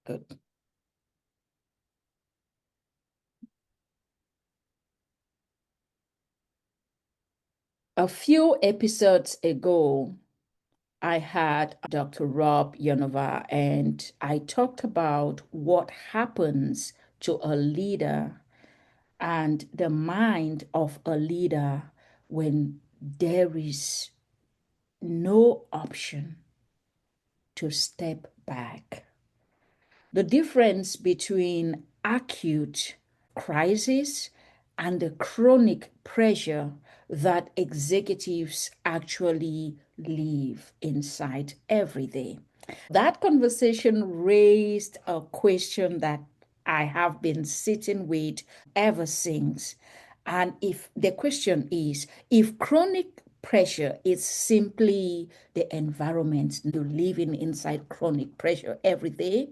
Good. A few episodes ago, I had Dr. Rob Yonova, and I talked about what happens to a leader and the mind of a leader when there is no option to step back. The difference between acute crisis and the chronic pressure that executives actually live inside every day. That conversation raised a question that I have been sitting with ever since. And if the question is, if chronic pressure is simply the environment you're living inside chronic pressure every day,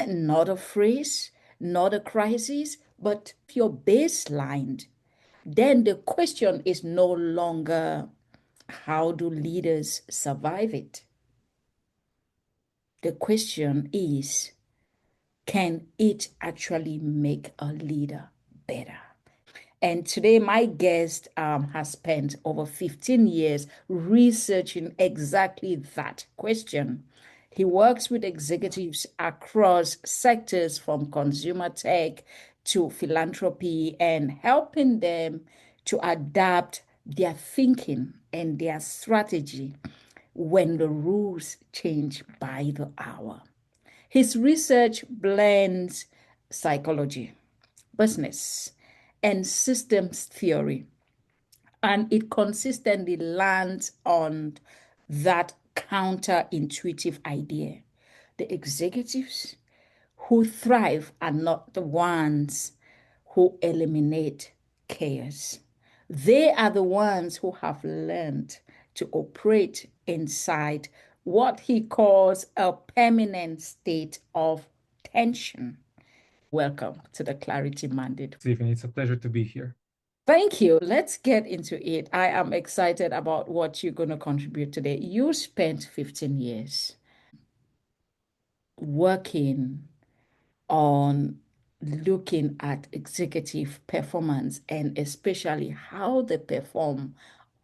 not a phrase, not a crisis, but your baseline, then the question is no longer how do leaders survive it? The question is, can it actually make a leader better? And today, my guest has spent over 15 years researching exactly that question. He works with executives across sectors from consumer tech to philanthropy and helping them to adapt their thinking and their strategy when the rules change by the hour. His research blends psychology, business, and systems theory, and it consistently lands on that counterintuitive idea. The executives who thrive are not the ones who eliminate chaos. They are the ones who have learned to operate inside what he calls a permanent state of tension. Welcome to the Clarity Mandate. Stephen, it's a pleasure to be here. Thank you. Let's get into it. I am excited about what you're going to contribute today. You spent 15 years working on looking at executive performance and especially how they perform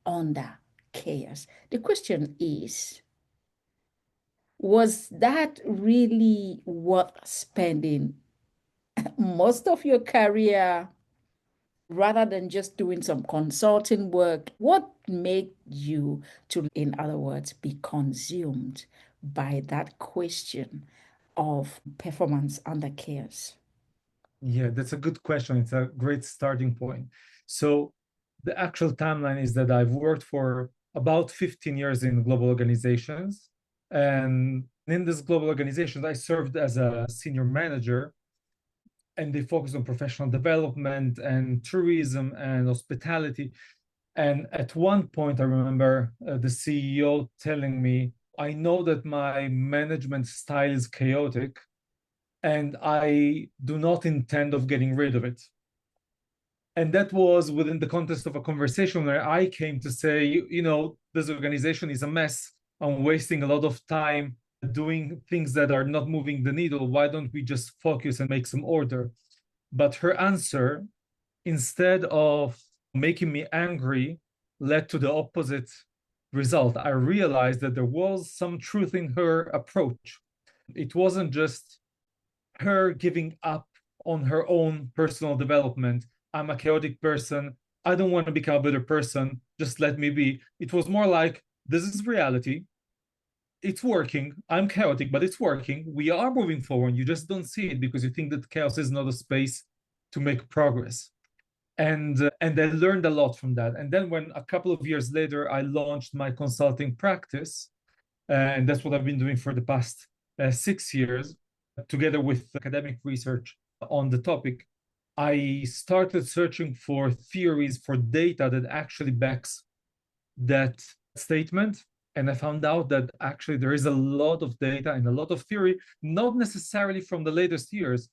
under chaos. The question is, was that really worth spending most of your career rather than just doing some consulting work? What made you to, in other words, be consumed by that question of performance under chaos? Yeah, that's a good question. It's a great starting point. So the actual timeline is that I've worked for about 15 years in global organizations. And in this global organizations, I served as a senior manager, and they focus on professional development and tourism and hospitality. And at one point, I remember the CEO telling me, I know that my management style is chaotic, and I do not intend of getting rid of it. And that was within the context of a conversation where I came to say, this organization is a mess. I'm wasting a lot of time doing things that are not moving the needle. Why don't we just focus and make some order? But her answer, instead of making me angry, led to the opposite result. I realized that there was some truth in her approach. It wasn't just her giving up on her own personal development. I'm a chaotic person. I don't want to become a better person. Just let me be. It was more like, this is reality. It's working. I'm chaotic, but it's working. We are moving forward. You just don't see it because you think that chaos is not a space to make progress. And I learned a lot from that. And then when a couple of years later, I launched my consulting practice, and that's what I've been doing for the past 6 years, together with academic research on the topic. I started searching for theories, for data that actually backs that statement. And I found out that actually there is a lot of data and a lot of theory, not necessarily from the latest years,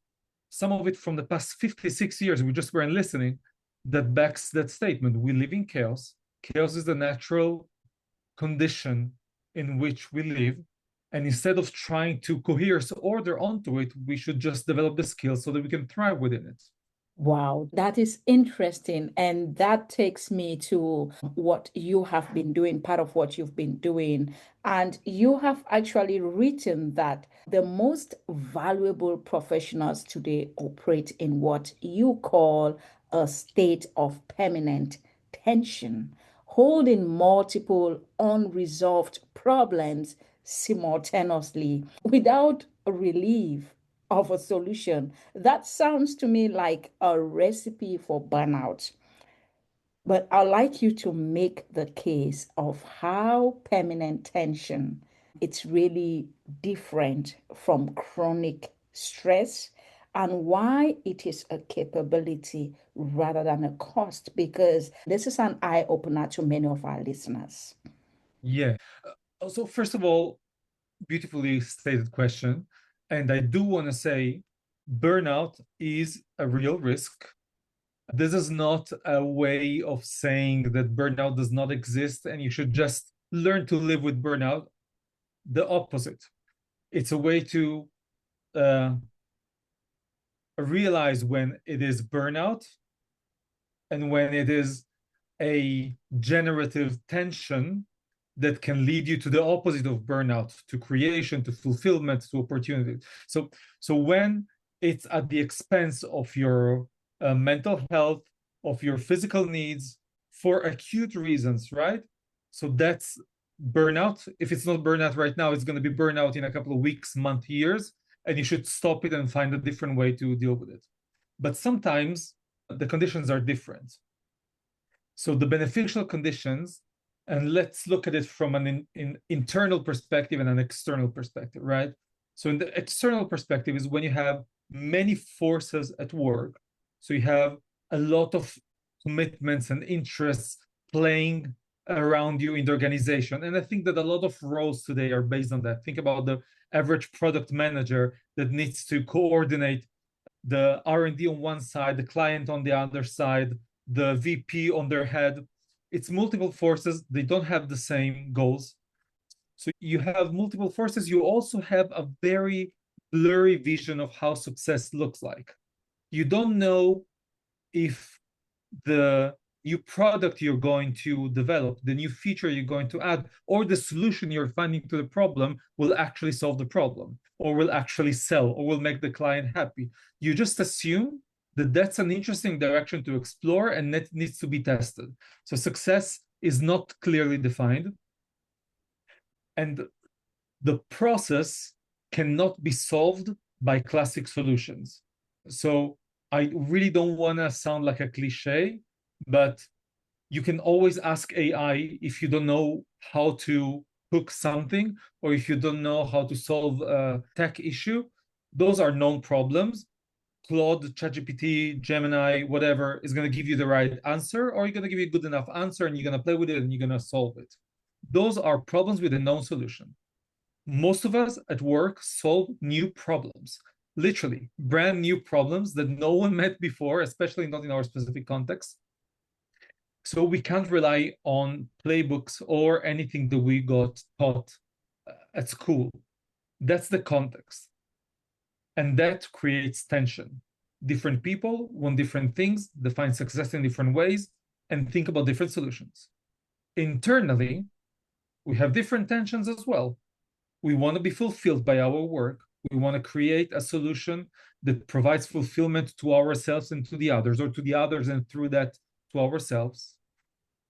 some of it from the past 56 years, we just weren't listening, that backs that statement. We live in chaos. Chaos is the natural condition in which we live. And instead of trying to coerce order onto it, we should just develop the skills so that we can thrive within it. Wow, that is interesting. And that takes me to what you have been doing, part of what you've been doing. And you have actually written that the most valuable professionals today operate in what you call a state of permanent tension, holding multiple unresolved problems simultaneously without relief of a solution. That sounds to me like a recipe for burnout. But I'd like you to make the case of how permanent tension it's really different from chronic stress and why it is a capability rather than a cost, because this is an eye opener to many of our listeners. Yeah. So first of all, beautifully stated question. And I do want to say burnout is a real risk. This is not a way of saying that burnout does not exist and you should just learn to live with burnout. The opposite. It's a way to uh, realize when it is burnout and when it is a generative tension that can lead you to the opposite of burnout, to creation, to fulfillment, to opportunity. So when it's at the expense of your mental health, of your physical needs for acute reasons, right? So that's burnout. If it's not burnout right now, it's going to be burnout in a couple of weeks, months, years, and you should stop it and find a different way to deal with it. But sometimes the conditions are different. So the beneficial conditions, and let's look at it from an internal perspective and an external perspective, right? So in the external perspective is when you have many forces at work. So you have a lot of commitments and interests playing around you in the organization. And I think that a lot of roles today are based on that. Think about the average product manager that needs to coordinate the R&D on one side, the client on the other side, the VP on their head. It's multiple forces. They don't have the same goals. So you have multiple forces. You also have a very blurry vision of how success looks like. You don't know if the new product you're going to develop, the new feature you're going to add, or the solution you're finding to the problem will actually solve the problem, or will actually sell, or will make the client happy. You just assume that that's an interesting direction to explore and that needs to be tested. So success is not clearly defined. And the process cannot be solved by classic solutions. So I really don't want to sound like a cliche, but you can always ask AI if you don't know how to cook something or if you don't know how to solve a tech issue. Those are known problems. Claude, ChatGPT, Gemini, whatever is going to give you the right answer, or you're going to give you a good enough answer and you're going to play with it and you're going to solve it. Those are problems with a known solution. Most of us at work solve new problems, literally brand new problems that no one met before, especially not in our specific context. So we can't rely on playbooks or anything that we got taught at school. That's the context. And that creates tension. Different people want different things, define success in different ways, and think about different solutions. Internally, we have different tensions as well. We want to be fulfilled by our work. We want to create a solution that provides fulfillment to ourselves and to the others, or to the others and through that to ourselves.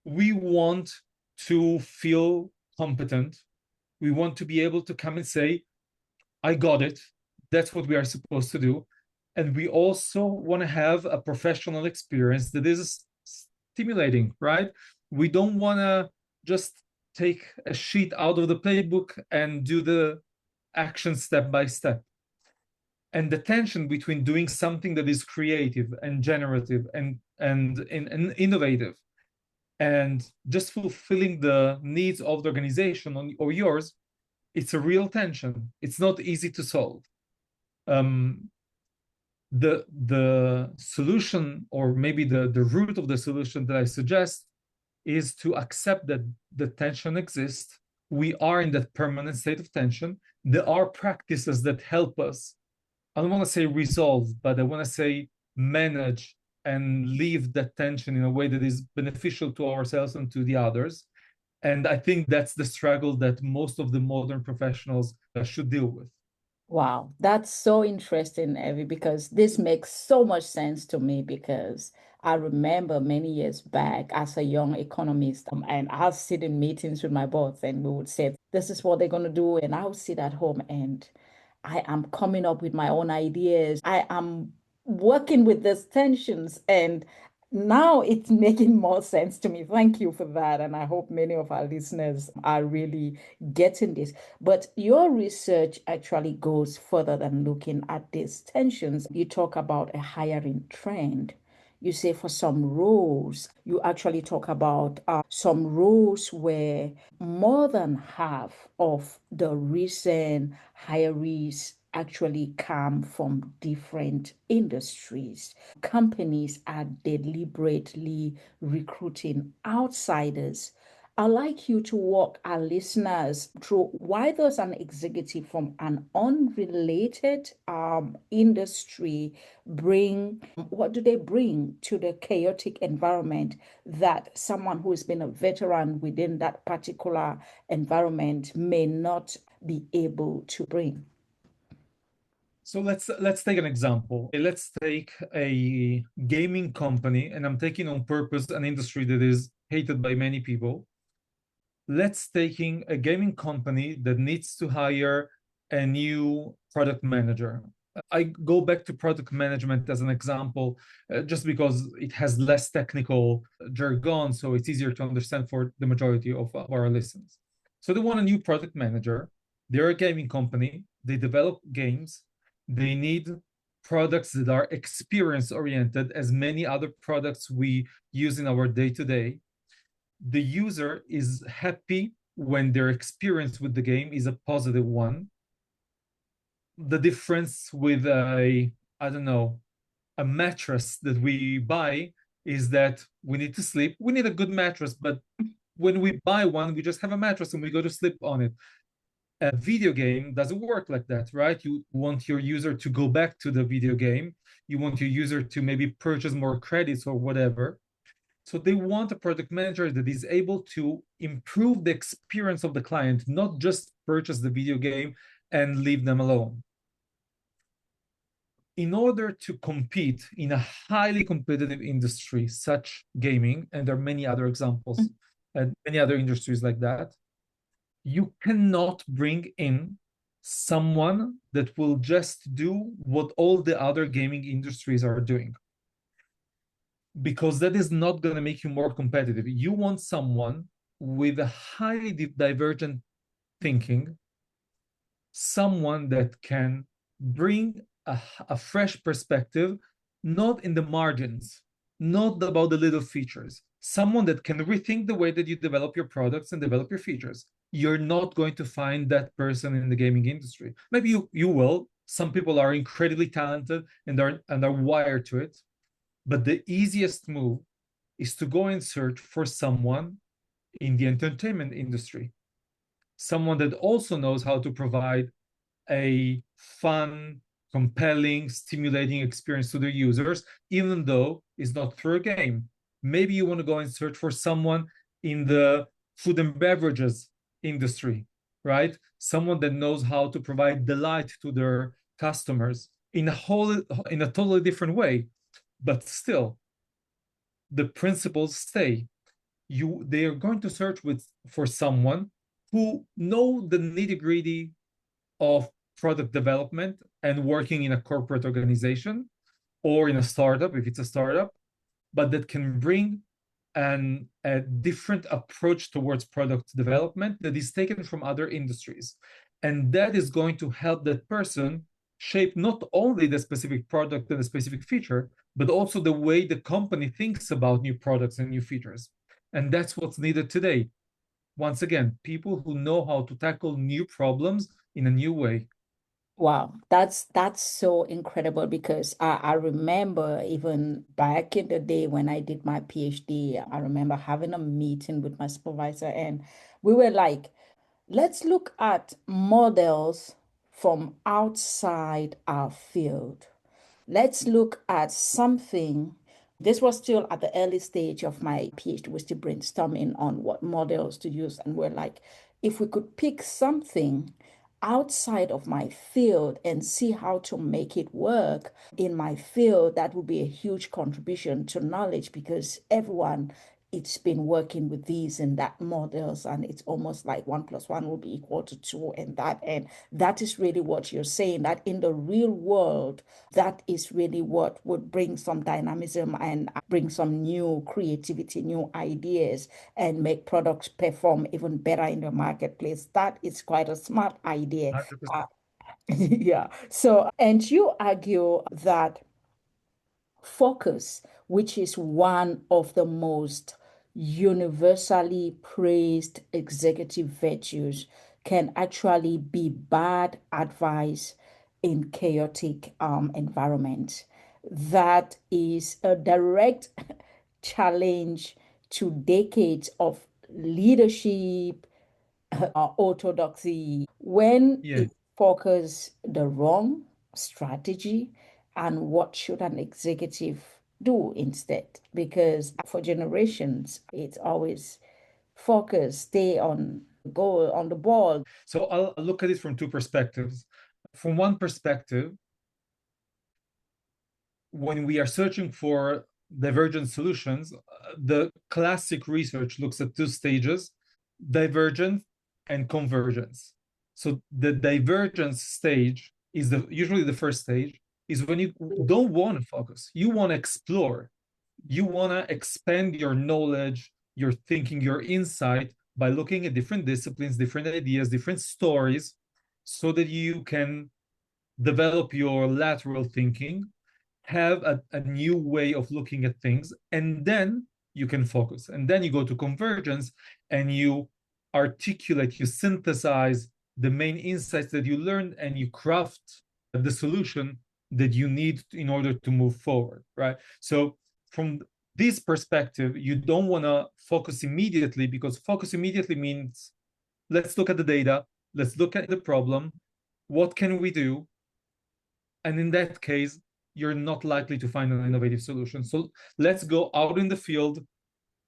We want to feel competent. We want to be able to come and say, I got it. That's what we are supposed to do. And we also want to have a professional experience that is stimulating, right? We don't want to just take a sheet out of the playbook and do the action step by step. And the tension between doing something that is creative and generative and innovative and just fulfilling the needs of the organization or yours, it's a real tension. It's not easy to solve. The solution, or maybe the root of the solution that I suggest, is to accept that the tension exists, we are in that permanent state of tension. There are practices that help us. I don't want to say resolve, but I want to say manage and leave that tension in a way that is beneficial to ourselves and to the others. And I think that's the struggle that most of the modern professionals should deal with. Wow, that's so interesting, Evie, because this makes so much sense to me because I remember many years back as a young economist, and I'll sit in meetings with my boss and we would say, this is what they're going to do. And I would sit at home and I am coming up with my own ideas. I am working with these tensions, and now it's making more sense to me. Thank you for that. And I hope many of our listeners are really getting this. But your research actually goes further than looking at these tensions. You talk about a hiring trend. You say for some roles, you actually talk about some roles where more than half of the recent hirees actually come from different industries. Companies are deliberately recruiting outsiders. I'd like you to walk our listeners through why does an executive from an unrelated industry bring, what do they bring to the chaotic environment that someone who has been a veteran within that particular environment may not be able to bring? So let's take an example. Let's take a gaming company, and I'm taking on purpose an industry that is hated by many people. Let's taking a gaming company that needs to hire a new product manager. I go back to product management as an example, just because it has less technical jargon, so it's easier to understand for the majority of our listeners. So they want a new product manager. They're a gaming company. They develop games. They need products that are experience oriented, as many other products we use in our day to day. The user is happy when their experience with the game is a positive one. The difference with I don't know, a mattress that we buy is that we need to sleep. We need a good mattress, but when we buy one, we just have a mattress and we go to sleep on it. A video game doesn't work like that, right? You want your user to go back to the video game. You want your user to maybe purchase more credits or whatever. So they want a product manager that is able to improve the experience of the client, not just purchase the video game and leave them alone. In order to compete in a highly competitive industry, such gaming, and there are many other examples and many other industries like that, you cannot bring in someone that will just do what all the other gaming industries are doing, because that is not going to make you more competitive. You want someone with a highly divergent thinking, someone that can bring a fresh perspective, not in the margins, not about the little features, someone that can rethink the way that you develop your products and develop your features. You're not going to find that person in the gaming industry. Maybe you will. Some people are incredibly talented and are wired to it. But the easiest move is to go and search for someone in the entertainment industry, someone that also knows how to provide a fun, compelling, stimulating experience to their users, even though it's not through a game. Maybe you want to go and search for someone in the food and beverages industry, right? Someone that knows how to provide delight to their customers in a totally different way. But still, the principles stay. They are going to search for someone who know the nitty-gritty of product development and working in a corporate organization or in a startup, if it's a startup, but that can bring a different approach towards product development that is taken from other industries. And that is going to help that person shape not only the specific product and the specific feature, but also the way the company thinks about new products and new features. And that's what's needed today. Once again, people who know how to tackle new problems in a new way. Wow, that's so incredible because I remember even back in the day when I did my PhD, I remember having a meeting with my supervisor and we were like, Let's look at models from outside our field. Let's look at something. This was still at the early stage of my PhD. We're still brainstorming on what models to use. And we're like, if we could pick something outside of my field and see how to make it work in my field, that would be a huge contribution to knowledge because everyone it's been working with these and that models, and it's almost like 1 plus 1 will be equal to 2, and that is really what you're saying, that in the real world, that is really what would bring some dynamism and bring some new creativity, new ideas, and make products perform even better in the marketplace. That is quite a smart idea. 100%. Yeah. So, and you argue that focus, which is one of the most universally praised executive virtues, can actually be bad advice in chaotic environment. That is a direct challenge to decades of leadership orthodoxy when Yeah. it focus the wrong strategy and what should an executive do instead, because for generations it's always focus, stay on goal, on the ball. So I'll look at it from two perspectives. From one perspective, when we are searching for divergent solutions, the classic research looks at two stages, divergence and convergence. So the divergence stage is usually the first stage, is when you don't want to focus, you want to explore, you want to expand your knowledge, your thinking, your insight by looking at different disciplines, different ideas, different stories, so that you can develop your lateral thinking, have a new way of looking at things, and then you can focus. And then you go to convergence and you articulate, you synthesize the main insights that you learned, and you craft the solution that you need in order to move forward, right? So from this perspective, you don't want to focus immediately, because focus immediately means let's look at the data, let's look at the problem, what can we do? And in that case, you're not likely to find an innovative solution. So let's go out in the field,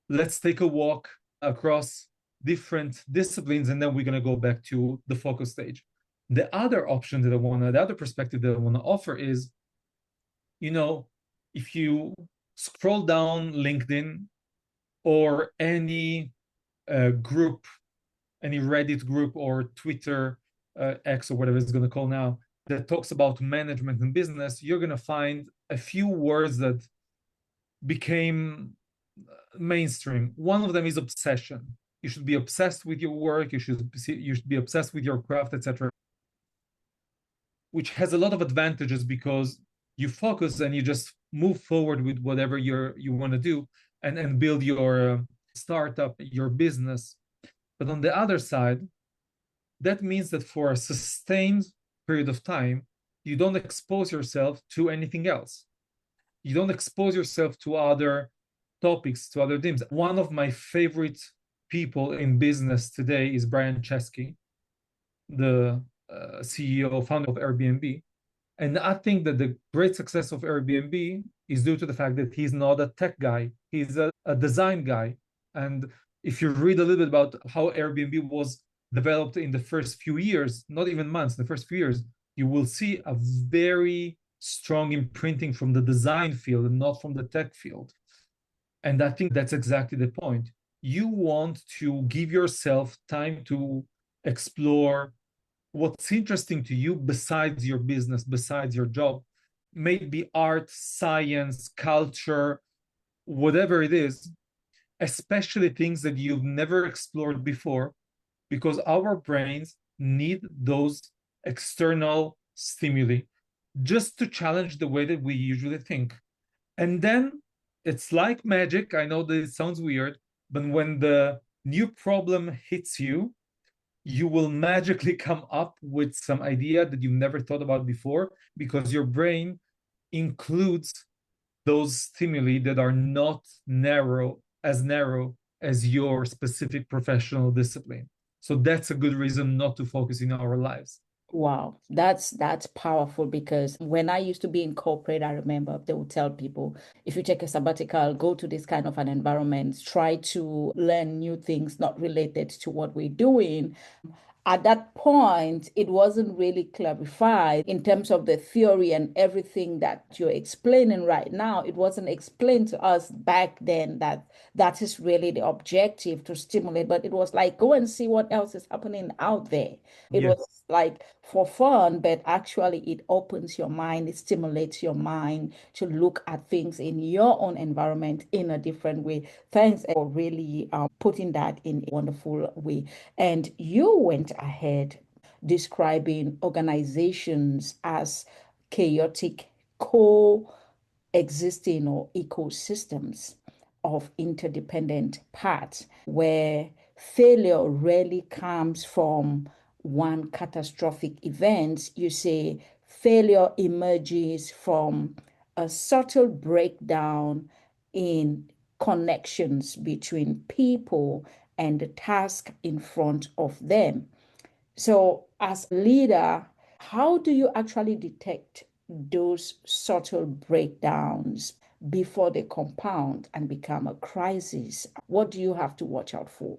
let's take a walk across different disciplines, and then we're going to go back to the focus stage. The other option that the other perspective that I want to offer is, if you scroll down LinkedIn or any group, any Reddit group or Twitter, X or whatever it's going to call now, that talks about management and business, you're going to find a few words that became mainstream. One of them is obsession. You should be obsessed with your work. You should be obsessed with your craft, etc., which has a lot of advantages because you focus and you just move forward with whatever you want to do, and build your startup, your business. But on the other side, that means that for a sustained period of time, you don't expose yourself to anything else. You don't expose yourself to other topics, to other themes. One of my favorite people in business today is Brian Chesky, the CEO, founder of Airbnb. And I think that the great success of Airbnb is due to the fact that he's not a tech guy, he's a design guy. And if you read a little bit about how Airbnb was developed in the first few years, not even months, the first few years, you will see a very strong imprinting from the design field and not from the tech field. And I think that's exactly the point. You want to give yourself time to explore what's interesting to you besides your business, besides your job. Maybe art, science, culture, whatever it is, especially things that you've never explored before, because our brains need those external stimuli just to challenge the way that we usually think. And then it's like magic. I know that it sounds weird, but when the new problem hits you, you will magically come up with some idea that you've never thought about before, because your brain includes those stimuli that are not narrow as your specific professional discipline. So that's a good reason not to focus in our lives. Wow, that's powerful because when I used to be in corporate, I remember they would tell people, if you take a sabbatical, go to this kind of an environment, try to learn new things not related to what we're doing. At that point, it wasn't really clarified in terms of the theory and everything that you're explaining right now. It wasn't explained to us back then that that is really the objective to stimulate, but it was like, go and see what else is happening out there. It Yes. was like for fun, but actually it opens your mind, it stimulates your mind to look at things in your own environment in a different way. Thanks for really putting that in a wonderful way. And you went ahead describing organizations as chaotic coexisting or ecosystems of interdependent parts, where failure rarely comes from one catastrophic event. You say failure emerges from a subtle breakdown in connections between people and the task in front of them. So, as a leader, how do you actually detect those subtle breakdowns before they compound and become a crisis? What do you have to watch out for?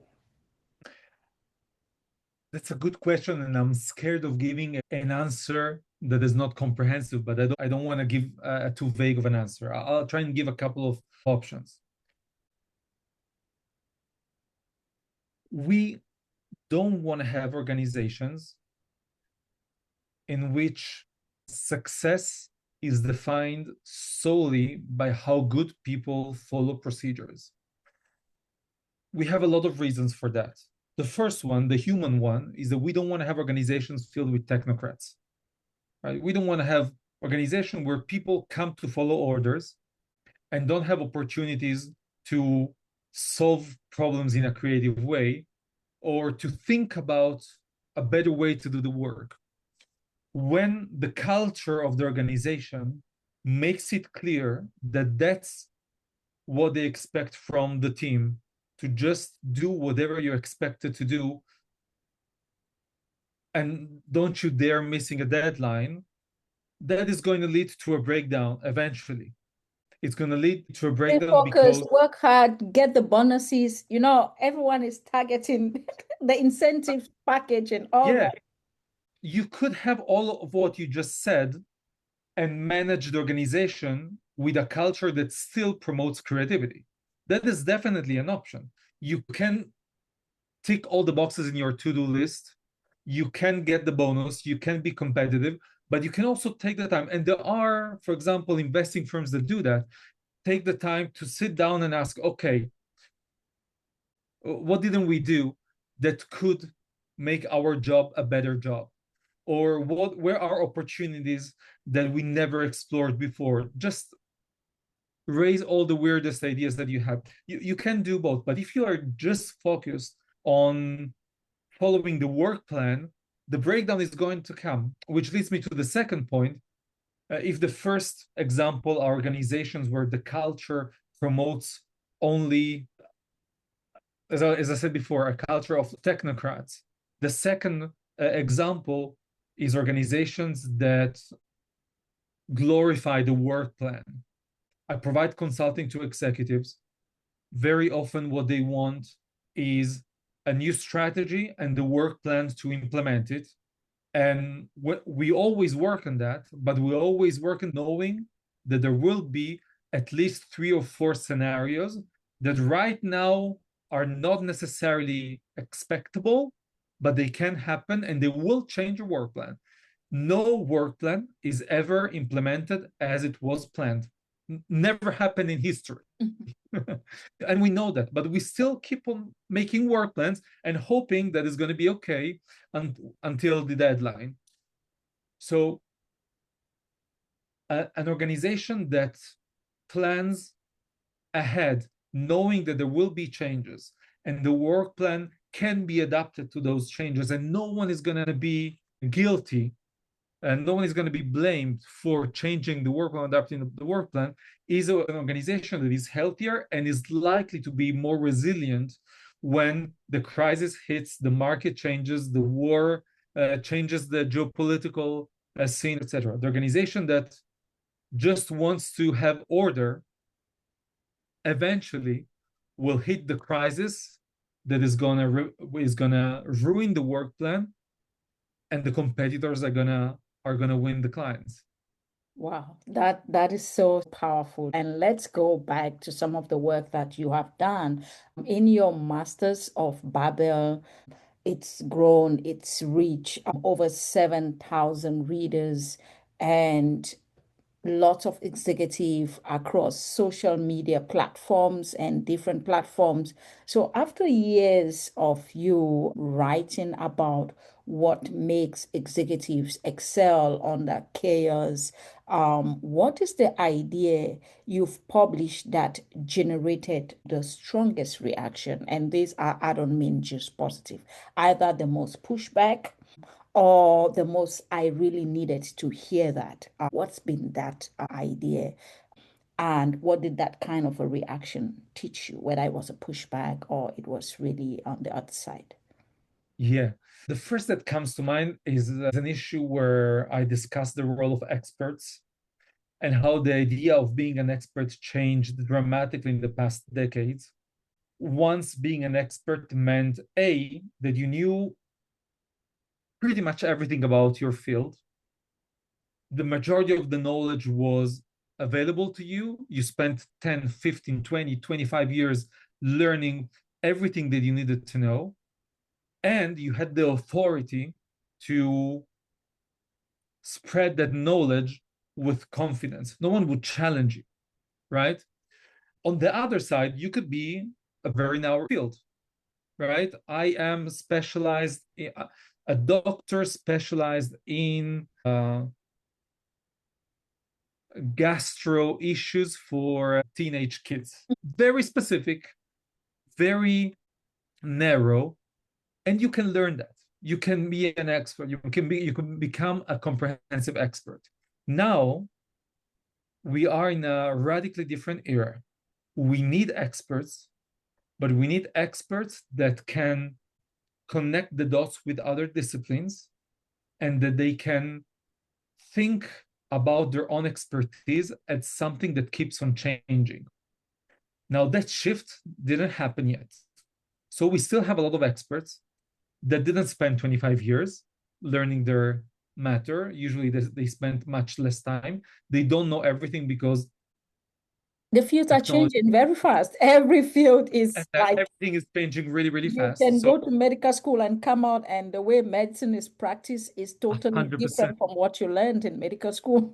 That's a good question, and I'm scared of giving an answer that is not comprehensive, but I don't want to give a too vague of an answer. I'll try and give a couple of options. We don't want to have organizations in which success is defined solely by how good people follow procedures. We have a lot of reasons for that. The first one, the human one, is that we don't want to have organizations filled with technocrats, right? We don't want to have organization where people come to follow orders and don't have opportunities to solve problems in a creative way or to think about a better way to do the work. When the culture of the organization makes it clear that that's what they expect from the team, to just do whatever you're expected to do, and don't you dare missing a deadline, that is going to lead to a breakdown eventually. It's going to lead to a Stay breakdown focused, because, work hard, get the bonuses. You know, everyone is targeting the incentive package and all yeah, that. you could have all of what you just said and manage the organization with a culture that still promotes creativity. That is definitely an option. You can tick all the boxes in your to-do list. You can get the bonus, you can be competitive, but you can also take the time. And there are, for example, investing firms that do that. Take the time to sit down and ask, okay, what didn't we do that could make our job a better job? Or where are opportunities that we never explored before? Just raise all the weirdest ideas that you have. You can do both, but if you are just focused on following the work plan, the breakdown is going to come, which leads me to the second point. If the first example are organizations where the culture promotes only, as I said before, a culture of technocrats, the second example is organizations that glorify the work plan. I provide consulting to executives. Very often, what they want is a new strategy and the work plan to implement it. And we always work on that, but we always work on knowing that there will be at least 3 or 4 scenarios that right now are not necessarily expectable, but they can happen and they will change your work plan. No work plan is ever implemented as it was planned. Never happened in history. And we know that, but we still keep on making work plans and hoping that it's going to be okay until the deadline. So an organization that plans ahead, knowing that there will be changes and the work plan can be adapted to those changes, and no one is going to be guilty and no one is going to be blamed for changing the work plan, adapting the work plan, is an organization that is healthier and is likely to be more resilient when the crisis hits, the market changes, the war changes the geopolitical scene, etc. The organization that just wants to have order eventually will hit the crisis that is gonna ruin the work plan, and the competitors are gonna win the clients. Wow, that is so powerful. And let's go back to some of the work that you have done in your Masters of Babel. It's grown, it's reached over 7,000 readers and lots of executive across social media platforms and different platforms. So after years of you writing about what makes executives excel under chaos, what is the idea you've published that generated the strongest reaction? And these are, I don't mean just positive, either the most pushback or the most I really needed to hear that. What's been that idea? And what did that kind of a reaction teach you, whether it was a pushback or it was really on the other side? Yeah. The first that comes to mind is an issue where I discussed the role of experts and how the idea of being an expert changed dramatically in the past decades. Once being an expert meant A, that you knew pretty much everything about your field. The majority of the knowledge was available to you. You spent 10, 15, 20, 25 years learning everything that you needed to know. And you had the authority to spread that knowledge with confidence. No one would challenge you, right? On the other side, you could be a very narrow field, right? I am specialized in, a doctor specialized in gastro issues for teenage kids. Very specific, very narrow, and you can learn that. You can be an expert. You can become a comprehensive expert. Now we are in a radically different era. We need experts, but we need experts that can connect the dots with other disciplines and that they can think about their own expertise as something that keeps on changing. Now, that shift didn't happen yet. So we still have a lot of experts that didn't spend 25 years learning their matter. Usually they spend much less time. They don't know everything because The fields are technology changing very fast. Every field is and like everything is changing really, really you fast. can So go to medical school and come out, and the way medicine is practiced is totally 100%, different from what you learned in medical school.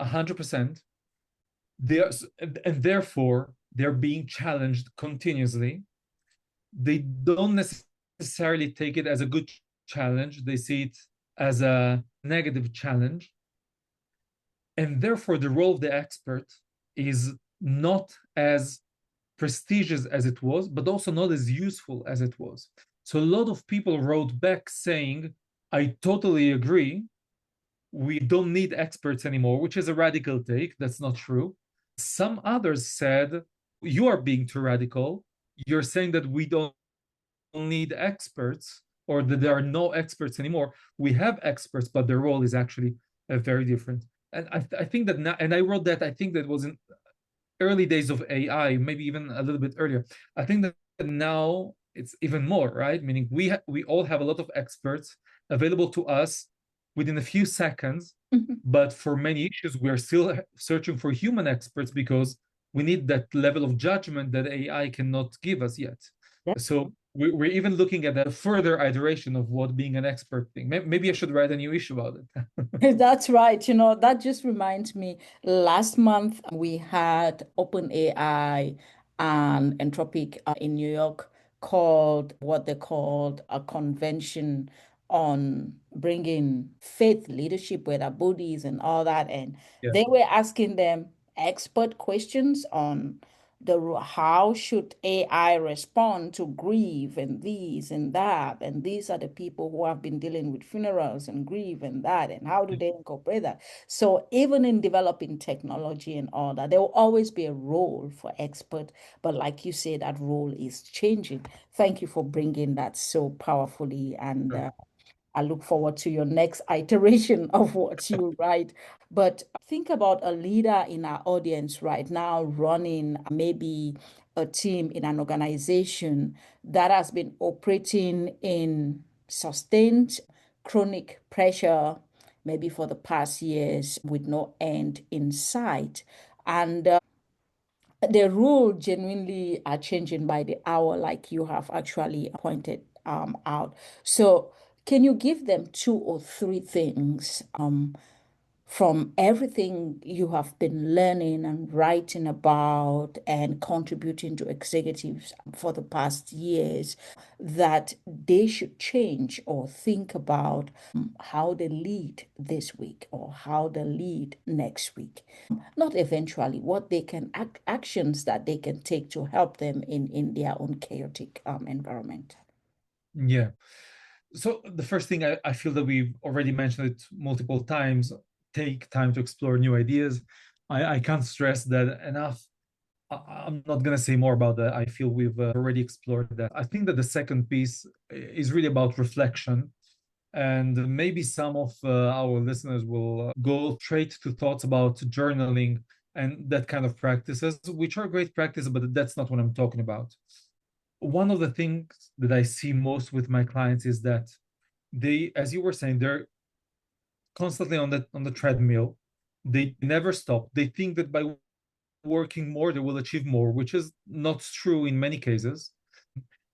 100%. And therefore they're being challenged continuously. They don't necessarily take it as a good challenge. They see it as a negative challenge. And therefore, the role of the expert is not as prestigious as it was, but also not as useful as it was. So a lot of people wrote back saying, I totally agree. We don't need experts anymore, which is a radical take. That's not true. Some others said, you are being too radical. You're saying that we don't need experts or that there are no experts anymore. We have experts, but their role is actually very different. And I think that now, and I wrote that, I think that was in early days of AI, maybe even a little bit earlier. I think that now it's even more, right? Meaning we all have a lot of experts available to us within a few seconds, but for many issues, we're still searching for human experts because we need that level of judgment that AI cannot give us yet. So we're even looking at a further iteration of what being an expert thing. Maybe I should write a new issue about it. That's right. You know, that just reminds me, last month we had OpenAI and Anthropic in New York called what they called a convention on bringing faith leadership with our Buddhists and all that. And Yeah. they were asking them expert questions on how should AI respond to grief and these and that, and these are the people who have been dealing with funerals and grief and that, and how do they incorporate that? So even in developing technology and all that, there will always be a role for expert, but like you say, that role is changing. Thank you for bringing that so powerfully, and I look forward to your next iteration of what you write. But think about a leader in our audience right now running maybe a team in an organization that has been operating in sustained chronic pressure, maybe for the past years with no end in sight. And the rule genuinely are changing by the hour, like you have actually pointed out. So, can you give them two or three things from everything you have been learning and writing about and contributing to executives for the past years that they should change or think about how they lead this week or how they lead next week? Not eventually, what they can actions that they can take to help them in their own chaotic environment. Yeah. So the first thing I feel that we've already mentioned it multiple times, take time to explore new ideas. I can't stress that enough. I'm not going to say more about that. I feel we've already explored that. I think that the second piece is really about reflection. And maybe some of our listeners will go straight to thoughts about journaling and that kind of practices, which are great practices, but that's not what I'm talking about. One of the things that I see most with my clients is that they, as you were saying, they're constantly on the treadmill. They never stop. They think that by working more, they will achieve more, which is not true in many cases.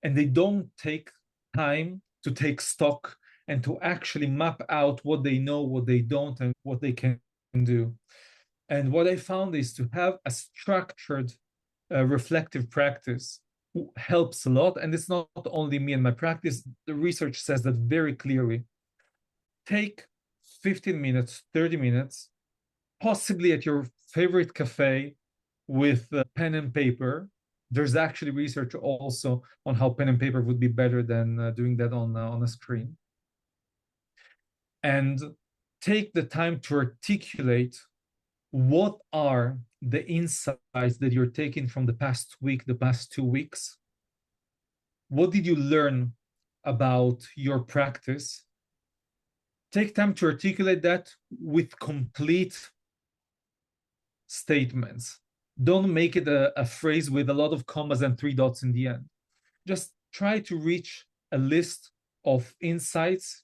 And they don't take time to take stock and to actually map out what they know, what they don't, and what they can do. And what I found is to have a structured, reflective practice helps a lot. And it's not only me and my practice. The research says that very clearly. Take 15 minutes, 30 minutes, possibly at your favorite cafe with pen and paper. There's actually research also on how pen and paper would be better than doing that on a screen. And take the time to articulate what are the insights that you're taking from the past week, the past 2 weeks. What did you learn about your practice? Take time to articulate that with complete statements. Don't make it a phrase with a lot of commas and three dots in the end. Just try to reach a list of insights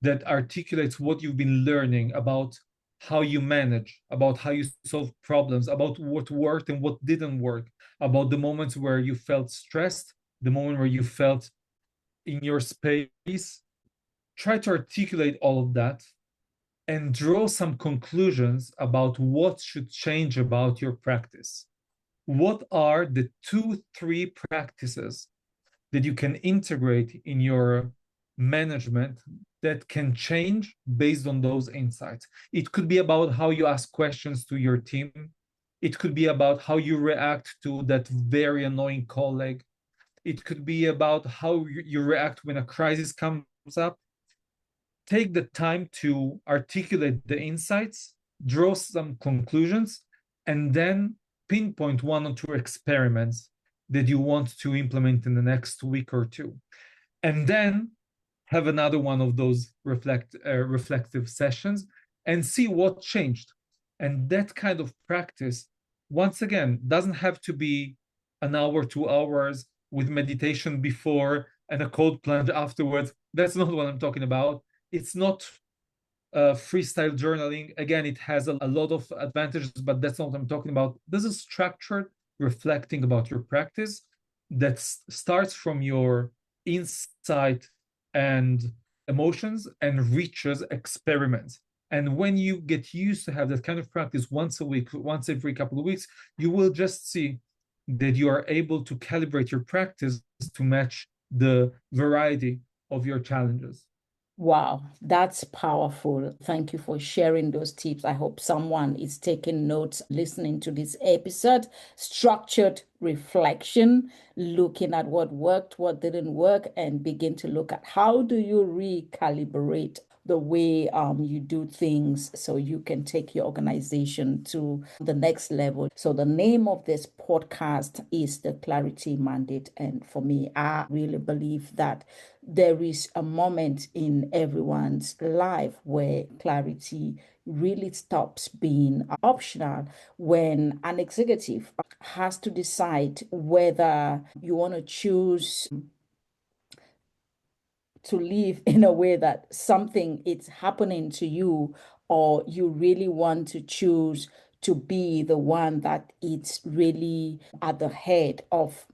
that articulates what you've been learning about how you manage, about how you solve problems, about what worked and what didn't work, about the moments where you felt stressed, the moment where you felt in your space. Try to articulate all of that and draw some conclusions about what should change about your practice. What are the 2, 3 practices that you can integrate in your management that can change based on those insights? It could be about how you ask questions to your team. It could be about how you react to that very annoying colleague. It could be about how you react when a crisis comes up. Take the time to articulate the insights, draw some conclusions, and then pinpoint 1 or 2 experiments that you want to implement in the next week or two. And then have another one of those reflective sessions and see what changed. And that kind of practice, once again, doesn't have to be an hour, 2 hours with meditation before and a cold plunge afterwards. That's not what I'm talking about. It's not freestyle journaling. Again, it has a lot of advantages, but that's not what I'm talking about. This is structured reflecting about your practice that starts from your insight and emotions and reaches experiments. And when you get used to have that kind of practice once a week, once every couple of weeks, you will just see that you are able to calibrate your practice to match the variety of your challenges. Wow, that's powerful. Thank you for sharing those tips. I hope someone is taking notes listening to this episode. Structured reflection, looking at what worked, what didn't work, and begin to look at how do you recalibrate the way you do things so you can take your organization to the next level. So the name of this podcast is the Clarity Mandate. And for me, I really believe that there is a moment in everyone's life where clarity really stops being optional when an executive has to decide whether you want to choose to live in a way that something is happening to you, or you really want to choose to be the one that it's really at the head of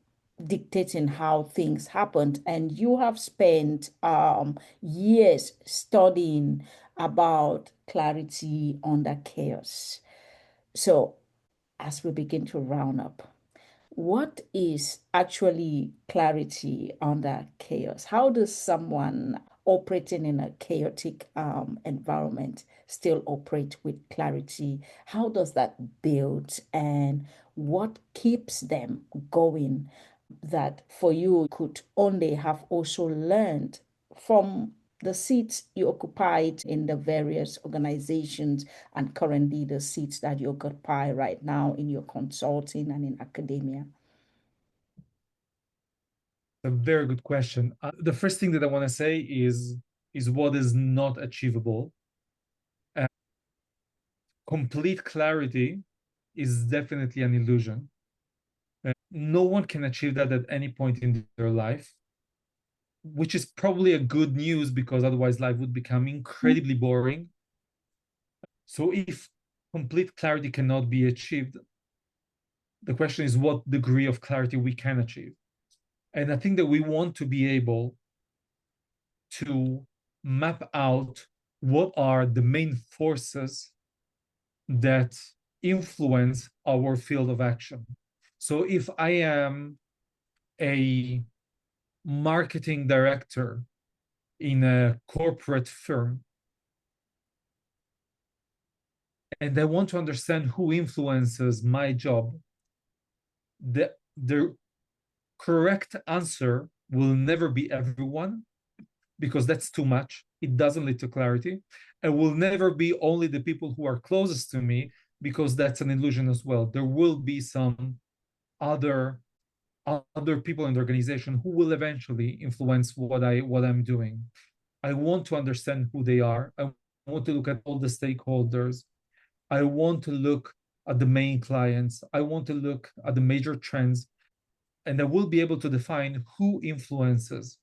dictating how things happened. And you have spent years studying about clarity under chaos. So as we begin to round up, what is actually clarity under chaos? How does someone operating in a chaotic environment still operate with clarity? How does that build, and what keeps them going that for you could only have also learned from the seats you occupied in the various organizations, and currently the seats that you occupy right now in your consulting and in academia? A very good question. The first thing that I want to say is what is not achievable. Complete clarity is definitely an illusion. No one can achieve that at any point in their life, which is probably a good news because otherwise life would become incredibly boring. So if complete clarity cannot be achieved, the question is what degree of clarity we can achieve. And I think that we want to be able to map out what are the main forces that influence our field of action. So if I am a marketing director in a corporate firm and I want to understand who influences my job, the correct answer will never be everyone, because that's too much. It doesn't lead to clarity. It will never be only the people who are closest to me, because that's an illusion as well. There will be some other people in the organization who will eventually influence what I'm doing. I want to understand who they are. I want to look at all the stakeholders. I want to look at the main clients. I want to look at the major trends, and I will be able to define who influences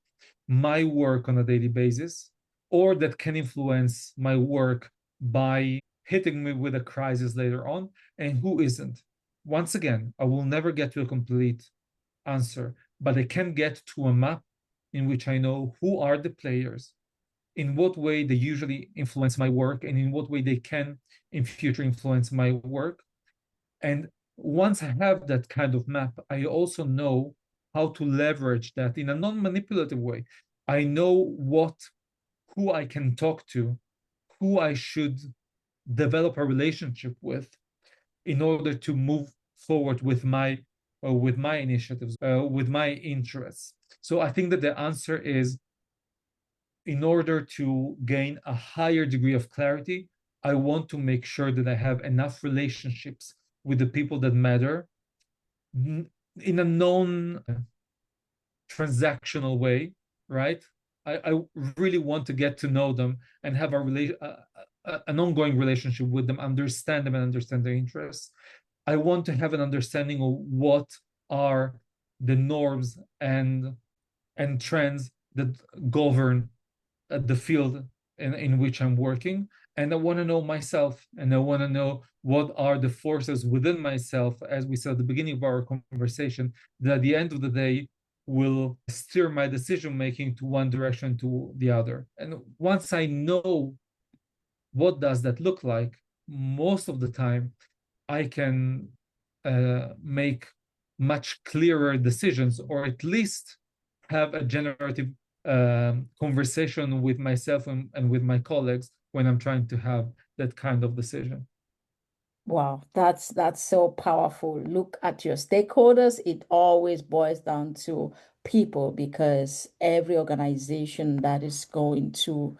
my work on a daily basis, or that can influence my work by hitting me with a crisis later on, and who isn't. Once again, I will never get to a complete answer, but I can get to a map in which I know who are the players, in what way they usually influence my work, and in what way they can in future influence my work. And once I have that kind of map, I also know how to leverage that in a non-manipulative way. I know who I can talk to, who I should develop a relationship with in order to move forward with my initiatives, with my interests. So I think that the answer is, in order to gain a higher degree of clarity, I want to make sure that I have enough relationships with the people that matter in a non transactional way, right? I really want to get to know them and have an ongoing relationship with them, understand them and understand their interests. I want to have an understanding of what are the norms and trends that govern the field in which I'm working. And I want to know myself, and I want to know what are the forces within myself, as we said at the beginning of our conversation, that at the end of the day will steer my decision making to one direction to the other. And once I know what does that look like, most of the time I can make much clearer decisions, or at least have a generative conversation with myself and with my colleagues when I'm trying to have that kind of decision. Wow, that's so powerful. Look at your stakeholders. It always boils down to people because every organization that is going to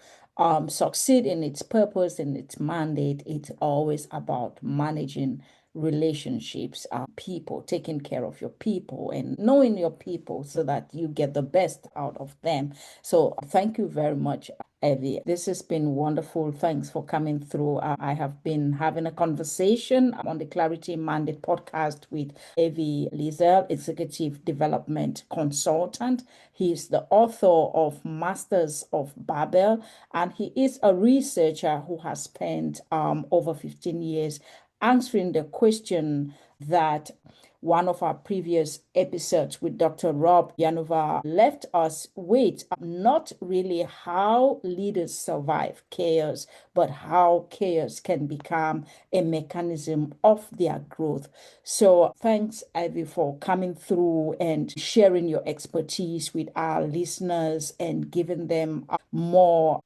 succeed in its purpose and its mandate, it's always about managing relationships, people, taking care of your people and knowing your people so that you get the best out of them. So thank you very much, Evie. This has been wonderful. Thanks for coming through. I have been having a conversation on the Clarity Mandate podcast with AVY LEGZIEL, Executive Development Consultant. He's the author of Masters of Babel, and he is a researcher who has spent over 15 years answering the question that one of our previous episodes with Dr. Rob Yanova left us with, not really how leaders survive chaos, but how chaos can become a mechanism of their growth. So thanks, Ivy, for coming through and sharing your expertise with our listeners and giving them more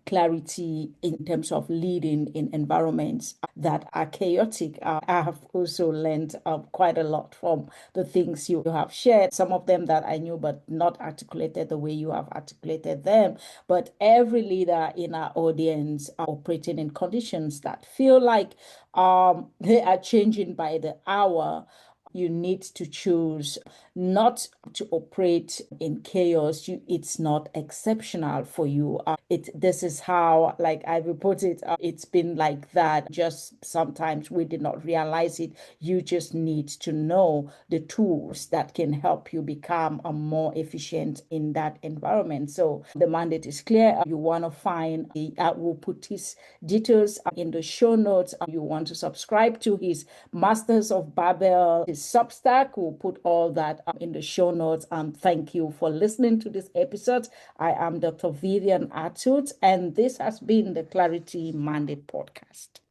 clarity in terms of leading in environments that are chaotic. I have also learned quite a lot from the things you have shared, some of them that I knew but not articulated the way you have articulated them. But every leader in our audience are operating in conditions that feel like they are changing by the hour. You need to choose not to operate in chaos. It's not exceptional for you. This is how, like I report it, it's been like that. Just sometimes we did not realize it. You just need to know the tools that can help you become a more efficient in that environment. So the mandate is clear. You want to find we'll put his details in the show notes. You want to subscribe to his Masters of Babel, his Substack. We'll put all that in the show notes. Thank you for listening to this episode. I am Dr. Vivian Atud, and this has been the Clarity Mandate Podcast.